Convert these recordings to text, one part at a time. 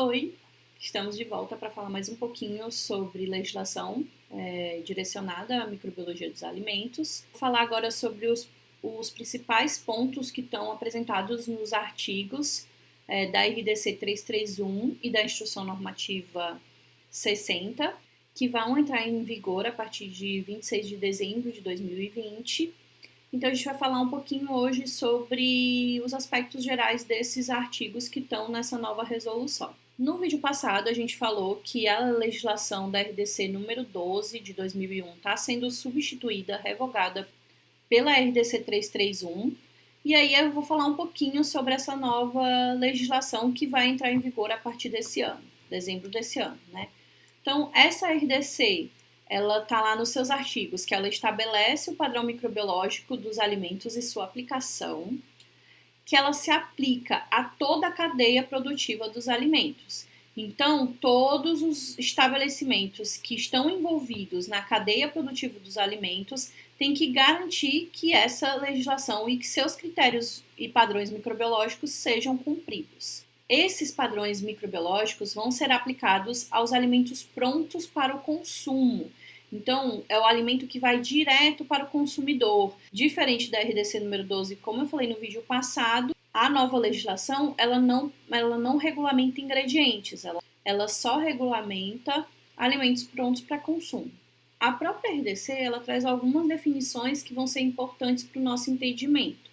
Oi, estamos de volta para falar mais um pouquinho sobre legislação direcionada à microbiologia dos alimentos. Vou falar agora sobre os principais pontos que estão apresentados nos artigos da RDC 331 e da Instrução Normativa 60, que vão entrar em vigor a partir de 26 de dezembro de 2020. Então, a gente vai falar um pouquinho hoje sobre os aspectos gerais desses artigos que estão nessa nova resolução. No vídeo passado, a gente falou que a legislação da RDC número 12 de 2001 está sendo substituída, revogada pela RDC 331. E aí eu vou falar um pouquinho sobre essa nova legislação que vai entrar em vigor a partir desse ano, dezembro desse ano, né? Então, essa RDC, ela está lá nos seus artigos, que ela estabelece o padrão microbiológico dos alimentos e sua aplicação, que ela se aplica a toda a cadeia produtiva dos alimentos. Então, todos os estabelecimentos que estão envolvidos na cadeia produtiva dos alimentos têm que garantir que essa legislação e que seus critérios e padrões microbiológicos sejam cumpridos. Esses padrões microbiológicos vão ser aplicados aos alimentos prontos para o consumo. Então, é o alimento que vai direto para o consumidor. Diferente da RDC número 12, como eu falei no vídeo passado, a nova legislação ela não regulamenta ingredientes, ela só regulamenta alimentos prontos para consumo. A própria RDC ela traz algumas definições que vão ser importantes para o nosso entendimento.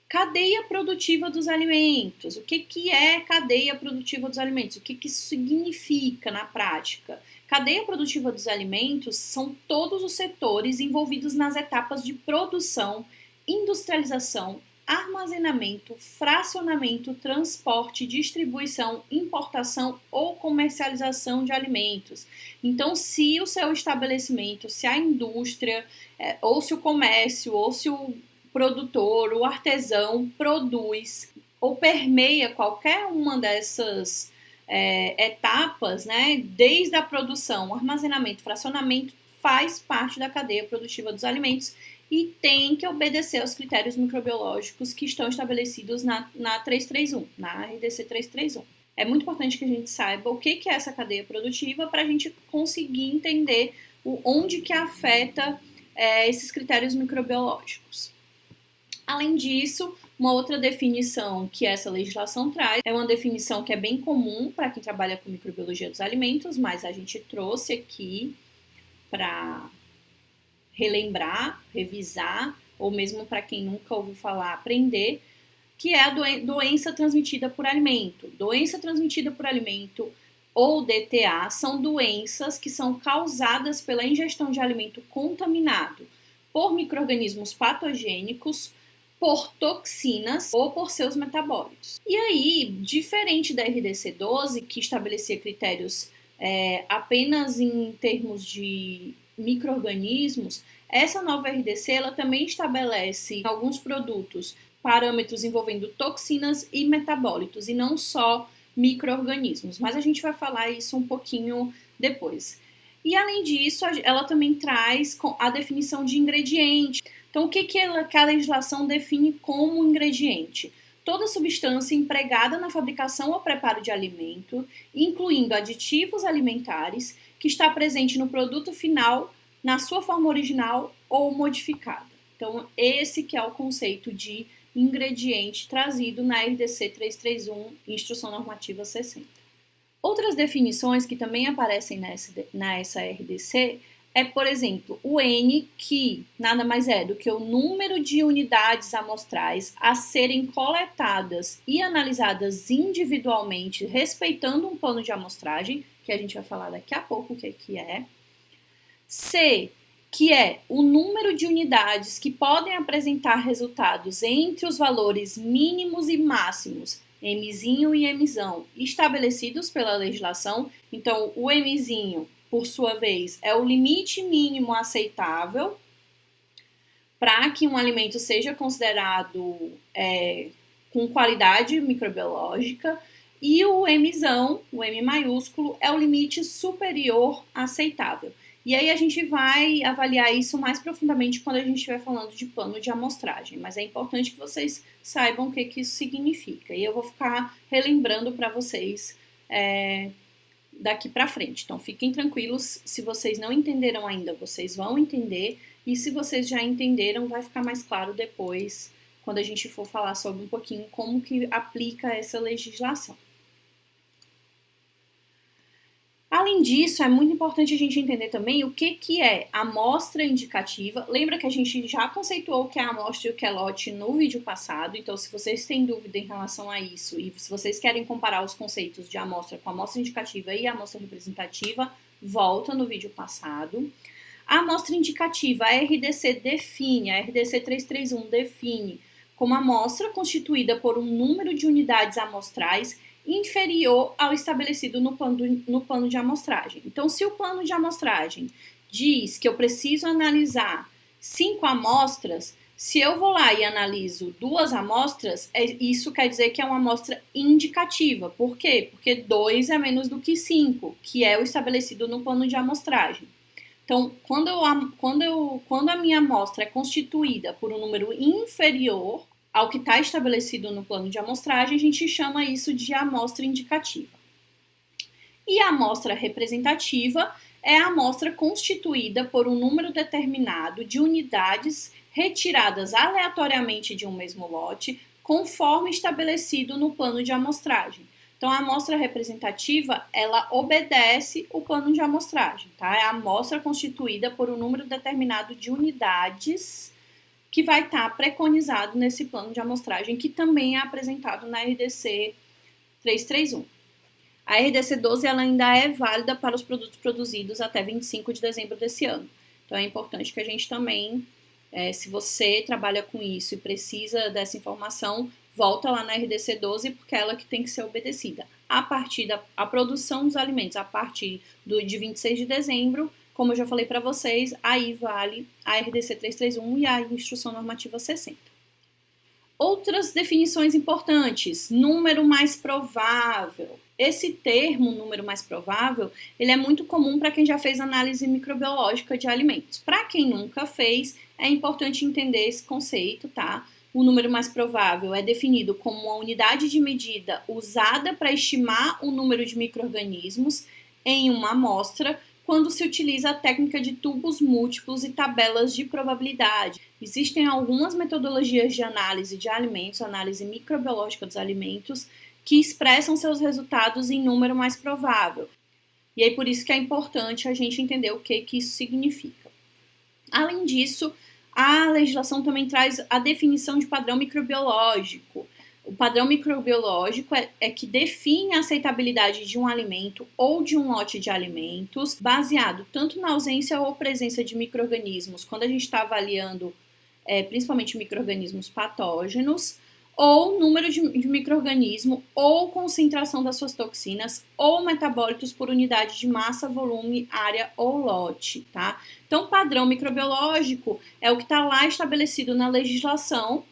Cadeia produtiva dos alimentos. O que é cadeia produtiva dos alimentos? O que isso significa na prática? Cadeia produtiva dos alimentos são todos os setores envolvidos nas etapas de produção, industrialização, armazenamento, fracionamento, transporte, distribuição, importação ou comercialização de alimentos. Então, se o seu estabelecimento, se a indústria, ou se o comércio, ou se o produtor, o artesão produz ou permeia qualquer uma dessas etapas, né, desde a produção, armazenamento, fracionamento, faz parte da cadeia produtiva dos alimentos e tem que obedecer aos critérios microbiológicos que estão estabelecidos na 331, na RDC 331. É muito importante que a gente saiba o que é essa cadeia produtiva para a gente conseguir entender onde que afeta esses critérios microbiológicos. Além disso, uma outra definição que essa legislação traz é uma definição que é bem comum para quem trabalha com microbiologia dos alimentos, mas a gente trouxe aqui para relembrar, revisar, ou mesmo para quem nunca ouviu falar, aprender, que é a doença transmitida por alimento. Doença transmitida por alimento ou DTA são doenças que são causadas pela ingestão de alimento contaminado por micro-organismos patogênicos, por toxinas ou por seus metabólitos. E aí, diferente da RDC 12, que estabelecia critérios apenas em termos de micro-organismos, essa nova RDC ela também estabelece em alguns produtos parâmetros envolvendo toxinas e metabólitos, e não só micro-organismos. Mas a gente vai falar isso um pouquinho depois. E além disso, ela também traz a definição de ingrediente. Então, o que a legislação define como ingrediente? Toda substância empregada na fabricação ou preparo de alimento, incluindo aditivos alimentares, que está presente no produto final, na sua forma original ou modificada. Então, esse que é o conceito de ingrediente trazido na RDC 331, Instrução Normativa 60. Outras definições que também aparecem nessa RDC é, por exemplo, o N, que nada mais é do que o número de unidades amostrais a serem coletadas e analisadas individualmente, respeitando um plano de amostragem, que a gente vai falar daqui a pouco o que é. C, que é o número de unidades que podem apresentar resultados entre os valores mínimos e máximos, Mzinho e Mzão, estabelecidos pela legislação. Então, o Mzinho, por sua vez, é o limite mínimo aceitável para que um alimento seja considerado com qualidade microbiológica, e o Mzão, o M maiúsculo, é o limite superior aceitável. E aí a gente vai avaliar isso mais profundamente quando a gente estiver falando de plano de amostragem, mas é importante que vocês saibam o que isso significa. E eu vou ficar relembrando para vocês daqui para frente. Então fiquem tranquilos, se vocês não entenderam ainda, vocês vão entender, e se vocês já entenderam, vai ficar mais claro depois, quando a gente for falar sobre um pouquinho como que aplica essa legislação. Além disso, é muito importante a gente entender também o que é amostra indicativa. Lembra que a gente já conceituou o que é amostra e o que é lote no vídeo passado, então se vocês têm dúvida em relação a isso e se vocês querem comparar os conceitos de amostra com amostra indicativa e amostra representativa, volta no vídeo passado. A amostra indicativa, a RDC define, a RDC 331 define como amostra constituída por um número de unidades amostrais inferior ao estabelecido no plano de amostragem. Então, se o plano de amostragem diz que eu preciso analisar 5 amostras, se eu vou lá e analiso 2 amostras, isso quer dizer que é uma amostra indicativa. Por quê? Porque 2 é menos do que 5, que é o estabelecido no plano de amostragem. Então, quando a minha amostra é constituída por um número inferior ao que está estabelecido no plano de amostragem, a gente chama isso de amostra indicativa. E a amostra representativa é a amostra constituída por um número determinado de unidades retiradas aleatoriamente de um mesmo lote, conforme estabelecido no plano de amostragem. Então, a amostra representativa, ela obedece o plano de amostragem, tá? É a amostra constituída por um número determinado de unidades que vai estar preconizado nesse plano de amostragem, que também é apresentado na RDC 331. A RDC 12 ela ainda é válida para os produtos produzidos até 25 de dezembro desse ano. Então, é importante que a gente também, se você trabalha com isso e precisa dessa informação, volta lá na RDC 12, porque é ela que tem que ser obedecida. A partir da produção dos alimentos, a partir de 26 de dezembro, como eu já falei para vocês, aí vale a RDC 331 e a Instrução Normativa 60. Outras definições importantes, número mais provável. Esse termo, número mais provável, ele é muito comum para quem já fez análise microbiológica de alimentos. Para quem nunca fez, é importante entender esse conceito, tá? O número mais provável é definido como uma unidade de medida usada para estimar o número de micro-organismos em uma amostra, quando se utiliza a técnica de tubos múltiplos e tabelas de probabilidade. Existem algumas metodologias de análise de alimentos, análise microbiológica dos alimentos, que expressam seus resultados em número mais provável. E aí por isso que é importante a gente entender o que isso significa. Além disso, a legislação também traz a definição de padrão microbiológico. O padrão microbiológico é que define a aceitabilidade de um alimento ou de um lote de alimentos, baseado tanto na ausência ou presença de micro-organismos, quando a gente está avaliando principalmente micro-organismos patógenos, ou número de micro-organismo, ou concentração das suas toxinas, ou metabólitos por unidade de massa, volume, área ou lote, tá? Então, padrão microbiológico é o que está lá estabelecido na legislação.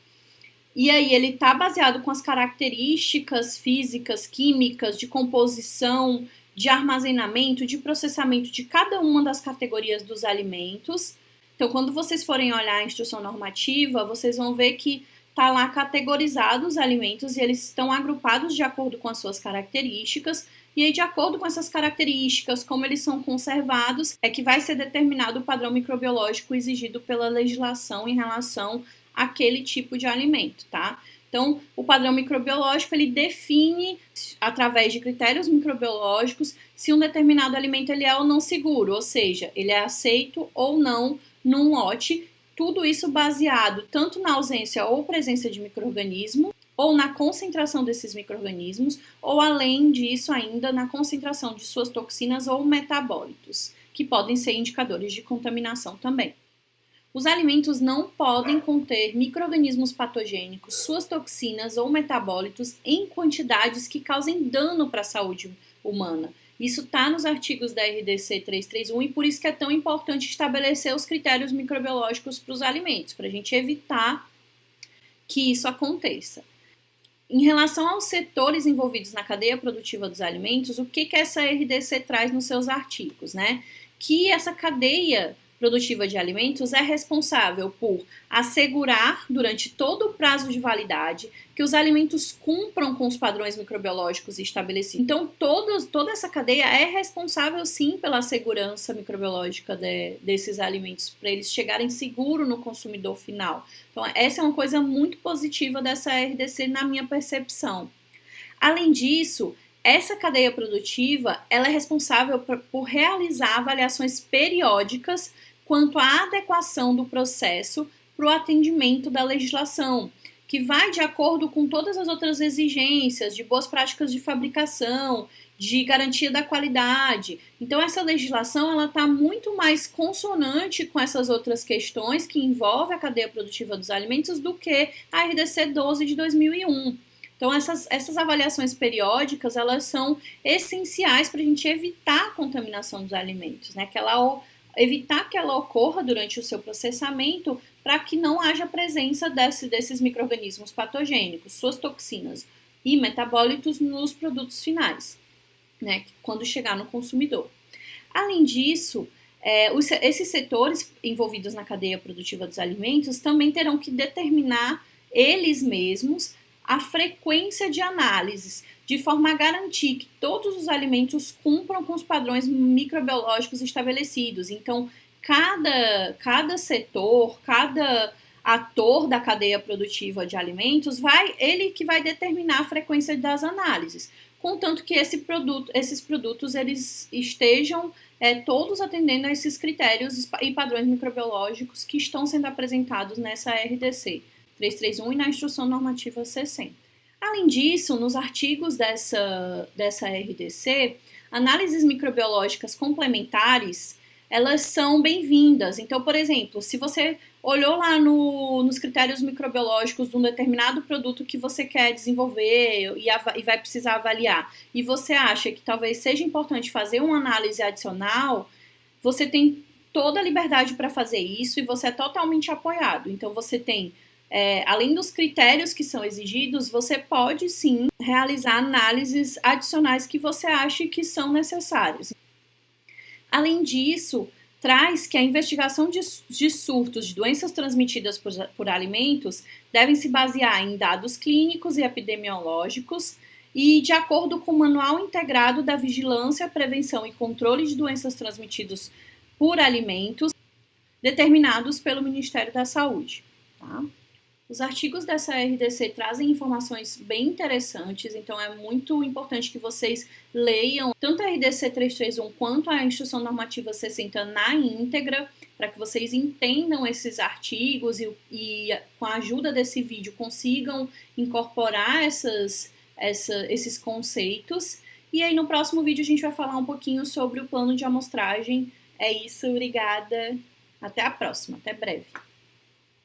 E aí ele está baseado com as características físicas, químicas, de composição, de armazenamento, de processamento de cada uma das categorias dos alimentos. Então, quando vocês forem olhar a instrução normativa, vocês vão ver que está lá categorizado os alimentos e eles estão agrupados de acordo com as suas características. E aí, de acordo com essas características, como eles são conservados, é que vai ser determinado o padrão microbiológico exigido pela legislação em relação aquele tipo de alimento, tá? Então, o padrão microbiológico, ele define, através de critérios microbiológicos, se um determinado alimento ele é ou não seguro, ou seja, ele é aceito ou não num lote, tudo isso baseado tanto na ausência ou presença de micro-organismo, ou na concentração desses micro-organismos, ou além disso ainda na concentração de suas toxinas ou metabólitos, que podem ser indicadores de contaminação também. Os alimentos não podem conter micro-organismos patogênicos, suas toxinas ou metabólitos em quantidades que causem dano para a saúde humana. Isso está nos artigos da RDC 331 e por isso que é tão importante estabelecer os critérios microbiológicos para os alimentos, para a gente evitar que isso aconteça. Em relação aos setores envolvidos na cadeia produtiva dos alimentos, o que essa RDC traz nos seus artigos, né? que essa cadeia produtiva de alimentos é responsável por assegurar, durante todo o prazo de validade, que os alimentos cumpram com os padrões microbiológicos estabelecidos. Então, toda essa cadeia é responsável, sim, pela segurança microbiológica desses alimentos, para eles chegarem seguros no consumidor final. Então, essa é uma coisa muito positiva dessa RDC, na minha percepção. Além disso, essa cadeia produtiva ela é responsável por realizar avaliações periódicas quanto à adequação do processo para o atendimento da legislação, que vai de acordo com todas as outras exigências de boas práticas de fabricação, de garantia da qualidade. Então, essa legislação está muito mais consonante com essas outras questões que envolvem a cadeia produtiva dos alimentos do que a RDC 12 de 2001. Então, essas avaliações periódicas, elas são essenciais para a gente evitar a contaminação dos alimentos, né? Evitar que ela ocorra durante o seu processamento para que não haja presença desses micro-organismos patogênicos, suas toxinas e metabólitos nos produtos finais, né? Quando chegar no consumidor. Além disso, esses setores envolvidos na cadeia produtiva dos alimentos também terão que determinar eles mesmos a frequência de análises, de forma a garantir que todos os alimentos cumpram com os padrões microbiológicos estabelecidos. Então, cada setor, cada ator da cadeia produtiva de alimentos, ele que vai determinar a frequência das análises, contanto que esses produtos eles estejam todos atendendo a esses critérios e padrões microbiológicos que estão sendo apresentados nessa RDC 331 e na Instrução Normativa 60. Além disso, nos artigos dessa RDC, análises microbiológicas complementares, elas são bem-vindas. Então, por exemplo, se você olhou lá nos critérios microbiológicos de um determinado produto que você quer desenvolver e vai precisar avaliar, e você acha que talvez seja importante fazer uma análise adicional, você tem toda a liberdade para fazer isso e você é totalmente apoiado. Então, você tem além dos critérios que são exigidos, você pode sim realizar análises adicionais que você ache que são necessários. Além disso, traz que a investigação de surtos de doenças transmitidas por alimentos devem se basear em dados clínicos e epidemiológicos e de acordo com o Manual Integrado da Vigilância, Prevenção e Controle de Doenças Transmitidas por Alimentos, determinados pelo Ministério da Saúde. Tá? Os artigos dessa RDC trazem informações bem interessantes, então é muito importante que vocês leiam tanto a RDC 331 quanto a Instrução Normativa 60 na íntegra, para que vocês entendam esses artigos e com a ajuda desse vídeo consigam incorporar esses conceitos. E aí no próximo vídeo a gente vai falar um pouquinho sobre o plano de amostragem. É isso, obrigada, até a próxima, até breve.